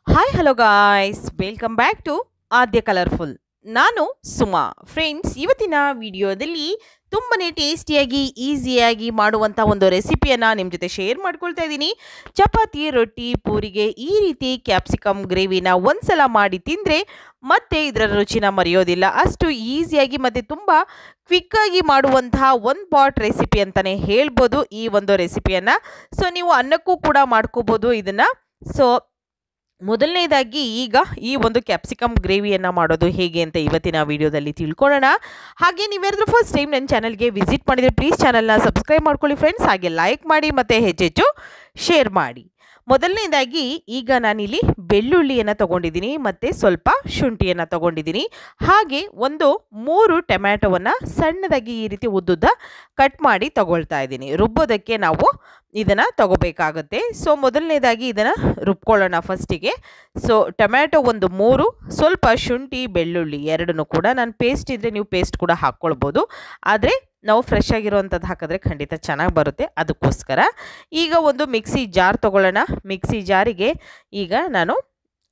Hi hello guys welcome back to Aadya colourful. ನಾನು Suma. Friends, ಇವತ್ತಿನ ವಿಡಿಯೋದಲ್ಲಿ ತುಂಬನೇ ಟೇಸ್ಟಿಯಾಗಿ ಈಸಿಯಾಗಿ ಮಾಡುವಂಥ ಒಂದು ರೆಸಿಪಿಯನ್ನು ನಿಮ್ಮ ಜೊತೆ ಶೇರ್ ಮಾಡ್ಕೊಳ್ತಾ ಇದ್ದೀನಿ. ಚಪಾತಿ, ರೊಟ್ಟಿ, ಪೂರಿಗೆ ಈ ರೀತಿ ಕ್ಯಾಪ್ಸಿಕಮ್ ಗ್ರೇವಿನ ಒಂದ್ಸಲ ಮಾಡಿ ತಿಂದರೆ ಮತ್ತೆ ಇದರ ರುಚಿನ ಮರೆಯೋದಿಲ್ಲ. ಅಷ್ಟು ಈಸಿಯಾಗಿ ಮತ್ತು ತುಂಬ ಕ್ವಿಕ್ಕಾಗಿ ಮಾಡುವಂತಹ ಒನ್ ಪಾಟ್ ರೆಸಿಪಿ ಅಂತಲೇ ಹೇಳ್ಬೋದು ಈ ಒಂದು ರೆಸಿಪಿಯನ್ನು. ಸೊ ನೀವು ಅನ್ನಕ್ಕೂ ಕೂಡ ಮಾಡ್ಕೋಬೋದು ಇದನ್ನು. ಸೊ ಮೊದಲನೇದಾಗಿ ಈಗ ಈ ಒಂದು ಕ್ಯಾಪ್ಸಿಕಮ್ ಗ್ರೇವಿಯನ್ನು ಮಾಡೋದು ಹೇಗೆ ಅಂತ ಇವತ್ತಿನ ವಿಡಿಯೋದಲ್ಲಿ ತಿಳ್ಕೊಳ್ಳೋಣ. ಹಾಗೆ ನೀವೇನಾದರೂ ಫಸ್ಟ್ ಟೈಮ್ ನನ್ನ ಚಾನಲ್ಗೆ ವಿಸಿಟ್ ಮಾಡಿದರೆ ಪ್ಲೀಸ್ ಚಾನಲ್ನ ಸಬ್ಸ್ಕ್ರೈಬ್ ಮಾಡ್ಕೊಳ್ಳಿ ಫ್ರೆಂಡ್ಸ್. ಹಾಗೆ ಲೈಕ್ ಮಾಡಿ ಮತ್ತು ಹೆಚ್ಚೆಚ್ಚು ಶೇರ್ ಮಾಡಿ. ಮೊದಲನೇದಾಗಿ ಈಗ ನಾನಿಲ್ಲಿ ಬೆಳ್ಳುಳ್ಳಿಯನ್ನು ತೊಗೊಂಡಿದ್ದೀನಿ ಮತ್ತು ಸ್ವಲ್ಪ ಶುಂಠಿಯನ್ನು ತೊಗೊಂಡಿದ್ದೀನಿ. ಹಾಗೆ ಒಂದು 3 ಟೊಮ್ಯಾಟೊವನ್ನು ಸಣ್ಣದಾಗಿ ಈ ರೀತಿ ಉದ್ದುದ್ದ ಕಟ್ ಮಾಡಿ ತಗೊಳ್ತಾ ಇದ್ದೀನಿ. ರುಬ್ಬೋದಕ್ಕೆ ನಾವು ಇದನ್ನು ತಗೋಬೇಕಾಗುತ್ತೆ. ಸೊ ಮೊದಲನೇದಾಗಿ ಇದನ್ನು ರುಬ್ಕೊಳ್ಳೋಣ ಫಸ್ಟಿಗೆ. ಸೊ ಟೊಮ್ಯಾಟೊ ಒಂದು 3, ಸ್ವಲ್ಪ ಶುಂಠಿ ಬೆಳ್ಳುಳ್ಳಿ ಎರಡನ್ನೂ ಕೂಡ, ನಾನು ಪೇಸ್ಟ್ ಇದ್ದರೆ ನೀವು ಪೇಸ್ಟ್ ಕೂಡ ಹಾಕ್ಕೊಳ್ಬೋದು, ಆದರೆ ನಾವು ಫ್ರೆಶ್ ಆಗಿರೋವಂಥದ್ದು ಹಾಕಿದ್ರೆ ಖಂಡಿತ ಚೆನ್ನಾಗಿ ಬರುತ್ತೆ. ಅದಕ್ಕೋಸ್ಕರ ಈಗ ಒಂದು ಮಿಕ್ಸಿ ಜಾರ್ ತೊಗೊಳ್ಳೋಣ. ಮಿಕ್ಸಿ ಜಾರಿಗೆ ಈಗ ನಾನು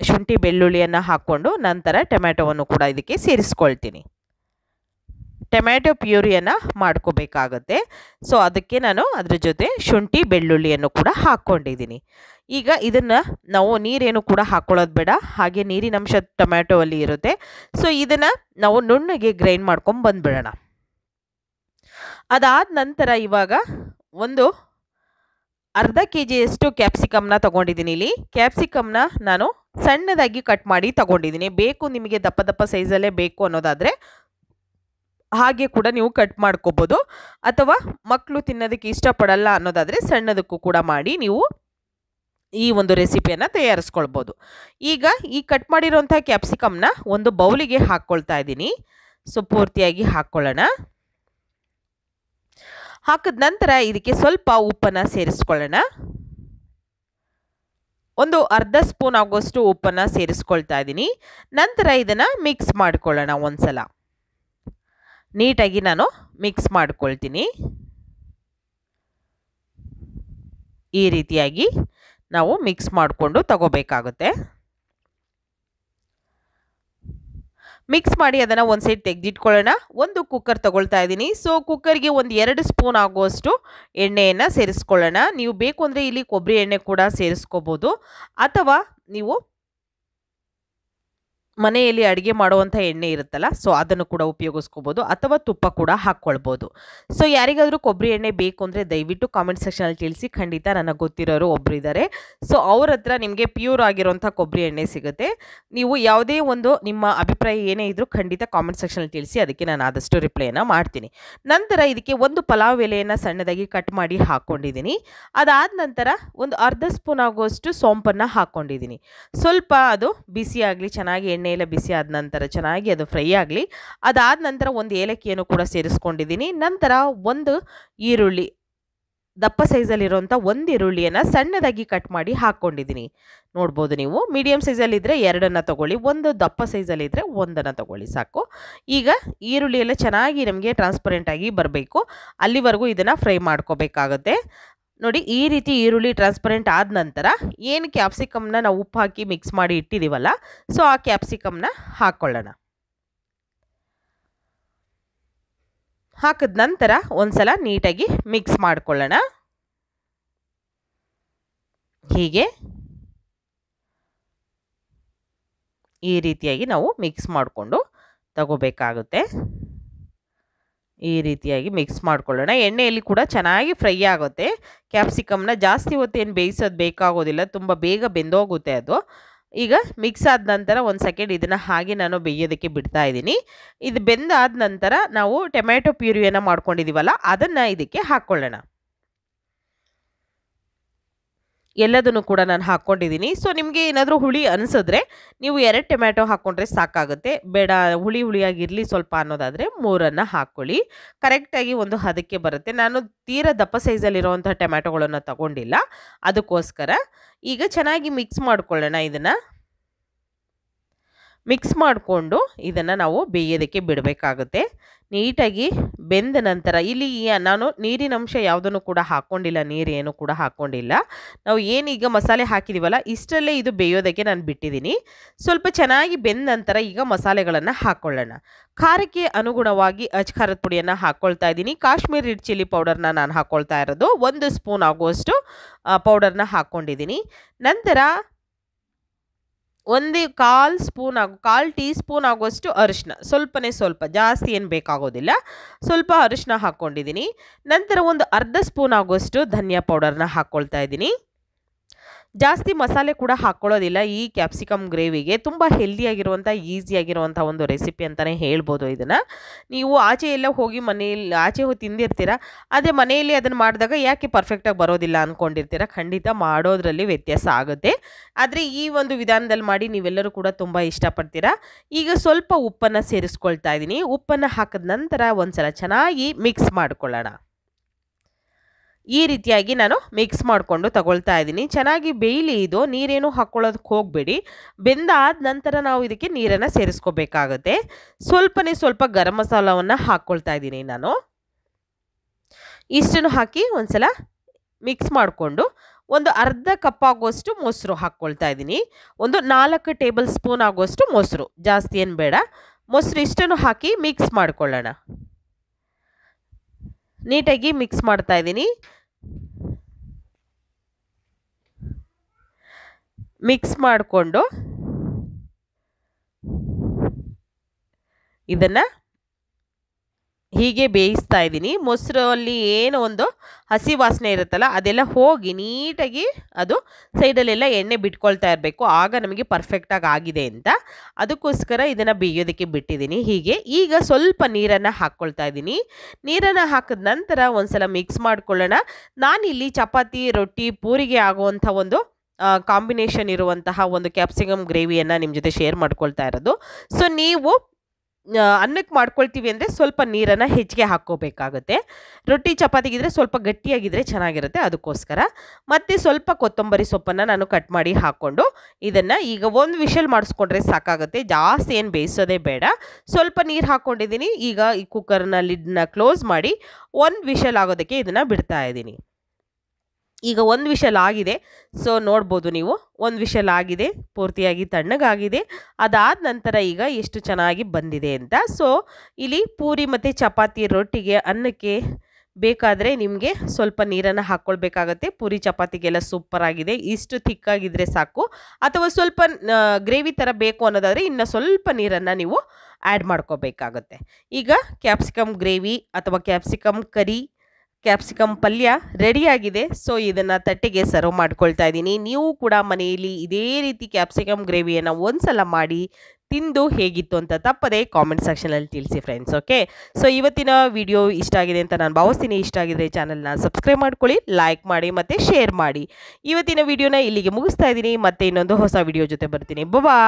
ಶುಂಠಿ ಬೆಳ್ಳುಳ್ಳಿಯನ್ನು ಹಾಕ್ಕೊಂಡು ನಂತರ ಟೊಮ್ಯಾಟೊವನ್ನು ಕೂಡ ಇದಕ್ಕೆ ಸೇರಿಸ್ಕೊಳ್ತೀನಿ. ಟೊಮ್ಯಾಟೊ ಪ್ಯೂರಿಯನ್ನು ಮಾಡ್ಕೋಬೇಕಾಗತ್ತೆ. ಸೊ ಅದಕ್ಕೆ ನಾನು ಅದ್ರ ಜೊತೆ ಶುಂಠಿ ಬೆಳ್ಳುಳ್ಳಿಯನ್ನು ಕೂಡ ಹಾಕ್ಕೊಂಡಿದ್ದೀನಿ. ಈಗ ಇದನ್ನು ನಾವು ನೀರೇನು ಕೂಡ ಹಾಕ್ಕೊಳ್ಳೋದು ಬೇಡ, ಹಾಗೆ ನೀರಿನಂಶ ಟೊಮ್ಯಾಟೊ ಅಲ್ಲಿ ಇರುತ್ತೆ. ಸೊ ಇದನ್ನು ನಾವು ನುಣ್ಣಗೆ ಗ್ರೈಂಡ್ ಮಾಡ್ಕೊಂಡು ಬಂದುಬಿಡೋಣ. ಅದಾದ ನಂತರ ಇವಾಗ ಒಂದು ಅರ್ಧ ಕೆಜಿಯಷ್ಟು ಕ್ಯಾಪ್ಸಿಕಮ್ನ ತೊಗೊಂಡಿದ್ದೀನಿ. ಇಲ್ಲಿ ಕ್ಯಾಪ್ಸಿಕಮ್ನ ನಾನು ಸಣ್ಣದಾಗಿ ಕಟ್ ಮಾಡಿ ತಗೊಂಡಿದ್ದೀನಿ. ಬೇಕು ನಿಮಗೆ ದಪ್ಪ ದಪ್ಪ ಸೈಜಲ್ಲೇ ಬೇಕು ಅನ್ನೋದಾದರೆ ಹಾಗೆ ಕೂಡ ನೀವು ಕಟ್ ಮಾಡ್ಕೋಬೋದು, ಅಥವಾ ಮಕ್ಕಳು ತಿನ್ನೋದಕ್ಕೆ ಇಷ್ಟಪಡಲ್ಲ ಅನ್ನೋದಾದರೆ ಸಣ್ಣದಕ್ಕೂ ಕೂಡ ಮಾಡಿ ನೀವು ಈ ಒಂದು ರೆಸಿಪಿಯನ್ನು ತಯಾರಿಸ್ಕೊಳ್ಬೋದು. ಈಗ ಈ ಕಟ್ ಮಾಡಿರೋಂಥ ಕ್ಯಾಪ್ಸಿಕಮ್ನ ಒಂದು ಬೌಲಿಗೆ ಹಾಕ್ಕೊಳ್ತಾ ಇದ್ದೀನಿ. ಸೊ ಪೂರ್ತಿಯಾಗಿ ಹಾಕ್ಕೊಳ್ಳೋಣ. ಹಾಕಿದ ನಂತರ ಇದಕ್ಕೆ ಸ್ವಲ್ಪ ಉಪ್ಪನ್ನು ಸೇರಿಸ್ಕೊಳ್ಳೋಣ. ಒಂದು ಅರ್ಧ ಸ್ಪೂನ್ ಆಗೋಷ್ಟು ಉಪ್ಪನ್ನು ಸೇರಿಸ್ಕೊಳ್ತಾ ಇದ್ದೀನಿ. ನಂತರ ಇದನ್ನು ಮಿಕ್ಸ್ ಮಾಡ್ಕೊಳ್ಳೋಣ. ಒಂದ್ಸಲ ನೀಟಾಗಿ ನಾನು ಮಿಕ್ಸ್ ಮಾಡ್ಕೊಳ್ತೀನಿ. ಈ ರೀತಿಯಾಗಿ ನಾವು ಮಿಕ್ಸ್ ಮಾಡಿಕೊಂಡು ತಗೋಬೇಕಾಗುತ್ತೆ. ಮಿಕ್ಸ್ ಮಾಡಿ ಅದನ್ನು ಒಂದು ಸೈಡ್ ತೆಗೆದಿಟ್ಕೊಳ್ಳೋಣ. ಒಂದು ಕುಕ್ಕರ್ ತೊಗೊಳ್ತಾ ಇದ್ದೀನಿ. ಸೊ ಕುಕ್ಕರ್ಗೆ ಒಂದು 2 ಸ್ಪೂನ್ ಆಗುವಷ್ಟು ಎಣ್ಣೆಯನ್ನು ಸೇರಿಸ್ಕೊಳ್ಳೋಣ. ನೀವು ಬೇಕು ಅಂದರೆ ಇಲ್ಲಿ ಕೊಬ್ಬರಿ ಎಣ್ಣೆ ಕೂಡ ಸೇರಿಸ್ಕೋಬೋದು, ಅಥವಾ ನೀವು ಮನೆಯಲ್ಲಿ ಅಡುಗೆ ಮಾಡುವಂಥ ಎಣ್ಣೆ ಇರುತ್ತಲ್ಲ, ಸೊ ಅದನ್ನು ಕೂಡ ಉಪಯೋಗಿಸ್ಕೋಬೋದು, ಅಥವಾ ತುಪ್ಪ ಕೂಡ ಹಾಕ್ಕೊಳ್ಬೋದು. ಸೊ ಯಾರಿಗಾದರೂ ಕೊಬ್ಬರಿ ಎಣ್ಣೆ ಬೇಕು ಅಂದರೆ ದಯವಿಟ್ಟು ಕಾಮೆಂಟ್ ಸೆಕ್ಷನಲ್ಲಿ ತಿಳಿಸಿ. ಖಂಡಿತ ನನಗೆ ಗೊತ್ತಿರೋರು ಒಬ್ಬರು ಇದ್ದಾರೆ. ಸೊ ಅವ್ರ ಹತ್ರ ನಿಮಗೆ ಪ್ಯೂರ್ ಆಗಿರೋಂಥ ಕೊಬ್ಬರಿ ಎಣ್ಣೆ ಸಿಗುತ್ತೆ. ನೀವು ಯಾವುದೇ ಒಂದು ನಿಮ್ಮ ಅಭಿಪ್ರಾಯ ಏನೇ ಇದ್ದರೂ ಖಂಡಿತ ಕಾಮೆಂಟ್ ಸೆಕ್ಷನಲ್ಲಿ ತಿಳಿಸಿ, ಅದಕ್ಕೆ ನಾನು ಆದಷ್ಟು ರಿಪ್ಲೈಯನ್ನು ಮಾಡ್ತೀನಿ. ನಂತರ ಇದಕ್ಕೆ ಒಂದು ಪಲಾವ್ ಎಲೆಯನ್ನು ಸಣ್ಣದಾಗಿ ಕಟ್ ಮಾಡಿ ಹಾಕ್ಕೊಂಡಿದ್ದೀನಿ. ಅದಾದ ನಂತರ ಒಂದು ಅರ್ಧ ಸ್ಪೂನ್ ಆಗುವಷ್ಟು ಸೋಂಪನ್ನು ಹಾಕ್ಕೊಂಡಿದ್ದೀನಿ. ಸ್ವಲ್ಪ ಅದು ಬಿಸಿ ಆಗಲಿ, ಚೆನ್ನಾಗಿ ಎಣ್ಣೆ ಎಲ್ಲ ಬಿಸಿ ಆದ ನಂತರ ಚೆನ್ನಾಗಿ ಅದು ಫ್ರೈ ಆಗಲಿ. ಅದಾದ ನಂತರ ಒಂದು ಏಲಕ್ಕಿಯನ್ನು ಕೂಡ ಸೇರಿಸ್ಕೊಂಡಿದ್ದೀನಿ. ನಂತರ ಒಂದು ಈರುಳ್ಳಿ, ದಪ್ಪ ಸೈಜಲ್ಲಿರುವಂಥ ಒಂದು ಈರುಳ್ಳಿಯನ್ನು ಸಣ್ಣದಾಗಿ ಕಟ್ ಮಾಡಿ ಹಾಕ್ಕೊಂಡಿದ್ದೀನಿ. ನೋಡ್ಬೋದು ನೀವು. ಮೀಡಿಯಮ್ ಸೈಜಲ್ಲಿದ್ದರೆ 2 ತೊಗೊಳ್ಳಿ, ಒಂದು ದಪ್ಪ ಸೈಜಲ್ಲಿದ್ದರೆ 1 ತೊಗೊಳ್ಳಿ ಸಾಕು. ಈಗ ಈರುಳ್ಳಿ ಎಲ್ಲ ಚೆನ್ನಾಗಿ ನಮಗೆ ಟ್ರಾನ್ಸ್ಪರೆಂಟಾಗಿ ಬರಬೇಕು, ಅಲ್ಲಿವರೆಗೂ ಇದನ್ನು ಫ್ರೈ ಮಾಡ್ಕೋಬೇಕಾಗುತ್ತೆ. ನೋಡಿ, ಈ ರೀತಿ ಈರುಳ್ಳಿ ಟ್ರಾನ್ಸ್ಪರೆಂಟ್ ಆದ ನಂತರ ಏನು ಕ್ಯಾಪ್ಸಿಕಮ್ನ ನಾವು ಉಪ್ಪು ಹಾಕಿ ಮಿಕ್ಸ್ ಮಾಡಿ ಇಟ್ಟಿದ್ದೀವಲ್ಲ, ಸೊ ಆ ಕ್ಯಾಪ್ಸಿಕಮ್ನ ಹಾಕ್ಕೊಳ್ಳೋಣ. ಹಾಕಿದ ನಂತರ ಒಂದ್ಸಲ ನೀಟಾಗಿ ಮಿಕ್ಸ್ ಮಾಡ್ಕೊಳ್ಳೋಣ. ಹೀಗೆ ಈ ರೀತಿಯಾಗಿ ನಾವು ಮಿಕ್ಸ್ ಮಾಡಿಕೊಂಡು ತಗೋಬೇಕಾಗುತ್ತೆ. ಈ ರೀತಿಯಾಗಿ ಮಿಕ್ಸ್ ಮಾಡ್ಕೊಳ್ಳೋಣ. ಎಣ್ಣೆಯಲ್ಲಿ ಕೂಡ ಚೆನ್ನಾಗಿ ಫ್ರೈ ಆಗುತ್ತೆ. ಕ್ಯಾಪ್ಸಿಕಮ್ನ ಜಾಸ್ತಿ ಹೊತ್ತೇನು ಬೇಯಿಸೋದು ಬೇಕಾಗೋದಿಲ್ಲ, ತುಂಬ ಬೇಗ ಬೆಂದೋಗುತ್ತೆ ಅದು. ಈಗ ಮಿಕ್ಸ್ ಆದ ನಂತರ ಒಂದು ಸೆಕೆಂಡ್ ಇದನ್ನು ಹಾಗೆ ನಾನು ಬೇಯೋದಕ್ಕೆ ಬಿಡ್ತಾ ಇದ್ದೀನಿ. ಇದು ಬೆಂದಾದ ನಂತರ ನಾವು ಟೊಮ್ಯಾಟೊ ಪ್ಯೂರಿಯನ್ನು ಮಾಡ್ಕೊಂಡಿದ್ದೀವಲ್ಲ, ಅದನ್ನು ಇದಕ್ಕೆ ಹಾಕ್ಕೊಳ್ಳೋಣ. ಎಲ್ಲದನ್ನು ಕೂಡ ನಾನು ಹಾಕ್ಕೊಂಡಿದ್ದೀನಿ. ಸೊ ನಿಮಗೆ ಏನಾದರೂ ಹುಳಿ ಅನಿಸಿದ್ರೆ ನೀವು 2 ಟೊಮ್ಯಾಟೊ ಹಾಕ್ಕೊಂಡ್ರೆ ಸಾಕಾಗುತ್ತೆ. ಬೇಡ ಹುಳಿ ಹುಳಿಯಾಗಿರಲಿ ಸ್ವಲ್ಪ ಅನ್ನೋದಾದರೆ 3 ಹಾಕ್ಕೊಳ್ಳಿ. ಕರೆಕ್ಟಾಗಿ ಒಂದು ಹದಕ್ಕೆ ಬರುತ್ತೆ. ನಾನು ತೀರಾ ದಪ್ಪ ಸೈಜಲ್ಲಿರುವಂಥ ಟೊಮ್ಯಾಟೊಗಳನ್ನು ತಗೊಂಡಿಲ್ಲ, ಅದಕ್ಕೋಸ್ಕರ. ಈಗ ಚೆನ್ನಾಗಿ ಮಿಕ್ಸ್ ಮಾಡ್ಕೊಳ್ಳೋಣ. ಇದನ್ನು ಮಿಕ್ಸ್ ಮಾಡಿಕೊಂಡು ಇದನ್ನು ನಾವು ಬೇಯೋದಕ್ಕೆ ಬಿಡಬೇಕಾಗುತ್ತೆ. ನೀಟಾಗಿ ಬೆಂದ ನಂತರ ಇಲ್ಲಿ ನಾನು ನೀರಿನ ಅಂಶ ಯಾವುದನ್ನು ಕೂಡ ಹಾಕ್ಕೊಂಡಿಲ್ಲ, ನೀರೇನು ಕೂಡ ಹಾಕ್ಕೊಂಡಿಲ್ಲ. ನಾವು ಏನೀಗ ಮಸಾಲೆ ಹಾಕಿದ್ದೀವಲ್ಲ ಇಷ್ಟರಲ್ಲೇ ಇದು ಬೇಯೋದಕ್ಕೆ ನಾನು ಬಿಟ್ಟಿದ್ದೀನಿ. ಸ್ವಲ್ಪ ಚೆನ್ನಾಗಿ ಬೆಂದ ನಂತರ ಈಗ ಮಸಾಲೆಗಳನ್ನು ಹಾಕ್ಕೊಳ್ಳೋಣ. ಖಾರಕ್ಕೆ ಅನುಗುಣವಾಗಿ ಅಚ್ ಖಾರದ ಪುಡಿಯನ್ನು ಹಾಕ್ಕೊಳ್ತಾ ಇದ್ದೀನಿ. ಕಾಶ್ಮೀರ್ ರೆಡ್ ಚಿಲ್ಲಿ ಪೌಡರ್ನ ನಾನು ಹಾಕ್ಕೊಳ್ತಾ ಇರೋದು 1 ಸ್ಪೂನ್ ಆಗುವಷ್ಟು ಪೌಡರ್ನ ಹಾಕ್ಕೊಂಡಿದ್ದೀನಿ. ನಂತರ 1/4 ಟೀ ಸ್ಪೂನ್ ಆಗುವಷ್ಟು ಅರಿಶಿನ, ಸ್ವಲ್ಪ ಜಾಸ್ತಿ ಏನು ಬೇಕಾಗೋದಿಲ್ಲ, ಸ್ವಲ್ಪ ಅರಿಶಿನ ಹಾಕ್ಕೊಂಡಿದ್ದೀನಿ. ನಂತರ ಒಂದು ಅರ್ಧ ಸ್ಪೂನ್ ಆಗುವಷ್ಟು ಧನಿಯಾ ಪೌಡರ್ನ ಹಾಕ್ಕೊಳ್ತಾ ಇದ್ದೀನಿ. ಜಾಸ್ತಿ ಮಸಾಲೆ ಕೂಡ ಹಾಕ್ಕೊಳ್ಳೋದಿಲ್ಲ. ಈ ಕ್ಯಾಪ್ಸಿಕಮ್ ಗ್ರೇವಿಗೆ ತುಂಬ ಹೆಲ್ದಿಯಾಗಿರುವಂಥ ಈಸಿಯಾಗಿರುವಂಥ ಒಂದು ರೆಸಿಪಿ ಅಂತಲೇ ಹೇಳ್ಬೋದು. ಇದನ್ನು ನೀವು ಆಚೆ ಎಲ್ಲ ಹೋಗಿ ಆಚೆ ಹೋಗಿ ತಿಂದಿರ್ತೀರ, ಆದರೆ ಮನೆಯಲ್ಲಿ ಅದನ್ನು ಮಾಡಿದಾಗ ಯಾಕೆ ಪರ್ಫೆಕ್ಟಾಗಿ ಬರೋದಿಲ್ಲ ಅಂದ್ಕೊಂಡಿರ್ತೀರ. ಖಂಡಿತ ಮಾಡೋದ್ರಲ್ಲಿ ವ್ಯತ್ಯಾಸ ಆಗುತ್ತೆ, ಆದರೆ ಈ ಒಂದು ವಿಧಾನದಲ್ಲಿ ಮಾಡಿ ನೀವೆಲ್ಲರೂ ಕೂಡ ತುಂಬ ಇಷ್ಟಪಡ್ತೀರಾ. ಈಗ ಸ್ವಲ್ಪ ಉಪ್ಪನ್ನು ಸೇರಿಸ್ಕೊಳ್ತಾ ಇದ್ದೀನಿ. ಉಪ್ಪನ್ನು ಹಾಕಿದ ನಂತರ ಒಂದ್ಸಲ ಚೆನ್ನಾಗಿ ಮಿಕ್ಸ್ ಮಾಡ್ಕೊಳ್ಳೋಣ. ಈ ರೀತಿಯಾಗಿ ನಾನು ಮಿಕ್ಸ್ ಮಾಡಿಕೊಂಡು ತಗೊಳ್ತಾ ಇದ್ದೀನಿ. ಚೆನ್ನಾಗಿ ಬೇಯಲಿ ಇದು, ನೀರೇನು ಹಾಕ್ಕೊಳ್ಳೋದಕ್ಕೆ ಹೋಗಬೇಡಿ. ಬೆಂದಾದ ನಂತರ ನಾವು ಇದಕ್ಕೆ ನೀರನ್ನು ಸೇರಿಸ್ಕೋಬೇಕಾಗುತ್ತೆ. ಸ್ವಲ್ಪ ಗರಂ ಮಸಾಲವನ್ನು ಹಾಕ್ಕೊಳ್ತಾ ಇದ್ದೀನಿ ನಾನು. ಇಷ್ಟನ್ನು ಹಾಕಿ ಒಂದ್ಸಲ ಮಿಕ್ಸ್ ಮಾಡಿಕೊಂಡು ಒಂದು ಅರ್ಧ ಕಪ್ ಆಗುವಷ್ಟು ಮೊಸರು ಹಾಕ್ಕೊಳ್ತಾ ಇದ್ದೀನಿ. ಒಂದು 4 ಟೇಬಲ್ ಸ್ಪೂನ್ ಆಗುವಷ್ಟು ಮೊಸರು, ಜಾಸ್ತಿ ಏನು ಬೇಡ. ಮೊಸರು ಇಷ್ಟನ್ನು ಹಾಕಿ ಮಿಕ್ಸ್ ಮಾಡ್ಕೊಳ್ಳೋಣ. ನೀಟಾಗಿ ಮಿಕ್ಸ್ ಮಾಡ್ತಾ ಇದ್ದೀನಿ. ಮಿಕ್ಸ್ ಮಾಡಿಕೊಂಡು ಇದನ್ನು ಹೀಗೆ ಬೇಯಿಸ್ತಾ ಇದ್ದೀನಿ. ಮೊಸರಲ್ಲಿ ಏನು ಒಂದು ಹಸಿ ವಾಸನೆ ಇರುತ್ತಲ್ಲ ಅದೆಲ್ಲ ಹೋಗಿ ನೀಟಾಗಿ ಅದು ಸೈಡಲ್ಲೆಲ್ಲ ಎಣ್ಣೆ ಬಿಟ್ಕೊಳ್ತಾ ಇರಬೇಕು, ಆಗ ನಮಗೆ ಪರ್ಫೆಕ್ಟಾಗಿ ಆಗಿದೆ ಅಂತ. ಅದಕ್ಕೋಸ್ಕರ ಇದನ್ನು ಬೇಯೋದಕ್ಕೆ ಬಿಟ್ಟಿದ್ದೀನಿ. ಹೀಗೆ ಈಗ ಸ್ವಲ್ಪ ನೀರನ್ನು ಹಾಕ್ಕೊಳ್ತಾ ಇದ್ದೀನಿ. ನೀರನ್ನು ಹಾಕಿದ ನಂತರ ಒಂದ್ಸಲ ಮಿಕ್ಸ್ ಮಾಡ್ಕೊಳ್ಳೋಣ. ನಾನಿಲ್ಲಿ ಚಪಾತಿ, ರೊಟ್ಟಿ, ಪೂರಿಗೆ ಆಗುವಂಥ ಒಂದು ಕಾಂಬಿನೇಷನ್ ಇರುವಂತಹ ಒಂದು ಕ್ಯಾಪ್ಸಿಕಮ್ ಗ್ರೇವಿಯನ್ನು ನಿಮ್ಮ ಜೊತೆ ಶೇರ್ ಮಾಡ್ಕೊಳ್ತಾ ಇರೋದು. ಸೊ ನೀವು ಅನ್ನಕ್ಕೆ ಮಾಡ್ಕೊಳ್ತೀವಿ ಅಂದರೆ ಸ್ವಲ್ಪ ನೀರನ್ನು ಹೆಚ್ಚಿಗೆ ಹಾಕ್ಕೋಬೇಕಾಗುತ್ತೆ. ರೊಟ್ಟಿ ಚಪಾತಿಗಿದ್ರೆ ಸ್ವಲ್ಪ ಗಟ್ಟಿಯಾಗಿದ್ದರೆ ಚೆನ್ನಾಗಿರುತ್ತೆ, ಅದಕ್ಕೋಸ್ಕರ. ಮತ್ತು ಸ್ವಲ್ಪ ಕೊತ್ತಂಬರಿ ಸೊಪ್ಪನ್ನು ನಾನು ಕಟ್ ಮಾಡಿ ಹಾಕ್ಕೊಂಡು ಇದನ್ನು ಈಗ 1 ವಿಷಲ್ ಮಾಡಿಸ್ಕೊಂಡ್ರೆ ಸಾಕಾಗುತ್ತೆ. ಜಾಸ್ತಿ ಏನು ಬೇಯಿಸೋದೇ ಬೇಡ. ಸ್ವಲ್ಪ ನೀರು ಹಾಕ್ಕೊಂಡಿದ್ದೀನಿ. ಈಗ ಈ ಕುಕ್ಕರ್ನ ಲಿಡ್ನ ಕ್ಲೋಸ್ ಮಾಡಿ 1 ವಿಷಲ್ ಆಗೋದಕ್ಕೆ ಇದನ್ನು ಬಿಡ್ತಾ ಇದ್ದೀನಿ. ಈಗ 1 ವಿಷಲ್ ಆಗಿದೆ. ಸೊ ನೋಡ್ಬೋದು ನೀವು 1 ವಿಷಲ್ ಆಗಿದೆ, ಪೂರ್ತಿಯಾಗಿ ತಣ್ಣಗಾಗಿದೆ. ಅದಾದ ನಂತರ ಈಗ ಎಷ್ಟು ಚೆನ್ನಾಗಿ ಬಂದಿದೆ ಅಂತ. ಸೊ ಇಲ್ಲಿ ಪೂರಿ ಮತ್ತು ಚಪಾತಿ, ರೊಟ್ಟಿಗೆ, ಅನ್ನಕ್ಕೆ ಬೇಕಾದರೆ ನಿಮಗೆ ಸ್ವಲ್ಪ ನೀರನ್ನು ಹಾಕ್ಕೊಳ್ಬೇಕಾಗತ್ತೆ. ಪೂರಿ ಚಪಾತಿಗೆಲ್ಲ ಸೂಪರ್ ಆಗಿದೆ. ಇಷ್ಟು ಥಿಕ್ಕಾಗಿದ್ದರೆ ಸಾಕು, ಅಥವಾ ಸ್ವಲ್ಪ ಗ್ರೇವಿ ಥರ ಬೇಕು ಅನ್ನೋದಾದರೆ ಇನ್ನು ಸ್ವಲ್ಪ ನೀರನ್ನು ನೀವು ಆ್ಯಡ್ ಮಾಡ್ಕೋಬೇಕಾಗತ್ತೆ. ಈಗ ಕ್ಯಾಪ್ಸಿಕಮ್ ಗ್ರೇವಿ ಅಥವಾ ಕ್ಯಾಪ್ಸಿಕಮ್ ಕರಿ, ಕ್ಯಾಪ್ಸಿಕಮ್ ಪಲ್ಯ ರೆಡಿಯಾಗಿದೆ. ಸೊ ಇದನ್ನು ತಟ್ಟೆಗೆ ಸರ್ವ್ ಮಾಡ್ಕೊಳ್ತಾ ಇದ್ದೀನಿ. ನೀವು ಕೂಡ ಮನೆಯಲ್ಲಿ ಇದೇ ರೀತಿ ಕ್ಯಾಪ್ಸಿಕಮ್ ಗ್ರೇವಿಯನ್ನು ಒಂದ್ಸಲ ಮಾಡಿ ತಿಂದು ಹೇಗಿತ್ತು ಅಂತ ತಪ್ಪದೆ ಕಾಮೆಂಟ್ ಸೆಕ್ಷನಲ್ಲಿ ತಿಳಿಸಿ ಫ್ರೆಂಡ್ಸ್. ಓಕೆ, ಸೊ ಇವತ್ತಿನ ವಿಡಿಯೋ ಇಷ್ಟ ಆಗಿದೆ ಅಂತ ನಾನು ಭಾವಿಸ್ತೀನಿ. ಇಷ್ಟ ಆಗಿದ್ರೆ ಚಾನಲ್ನ ಸಬ್ಸ್ಕ್ರೈಬ್ ಮಾಡ್ಕೊಳ್ಳಿ, ಲೈಕ್ ಮಾಡಿ ಮತ್ತು ಶೇರ್ ಮಾಡಿ. ಇವತ್ತಿನ ವಿಡಿಯೋನ ಇಲ್ಲಿಗೆ ಮುಗಿಸ್ತಾ ಇದ್ದೀನಿ. ಮತ್ತೆ ಇನ್ನೊಂದು ಹೊಸ ವಿಡಿಯೋ ಜೊತೆ ಬರ್ತೀನಿ. ಬಾಯ್.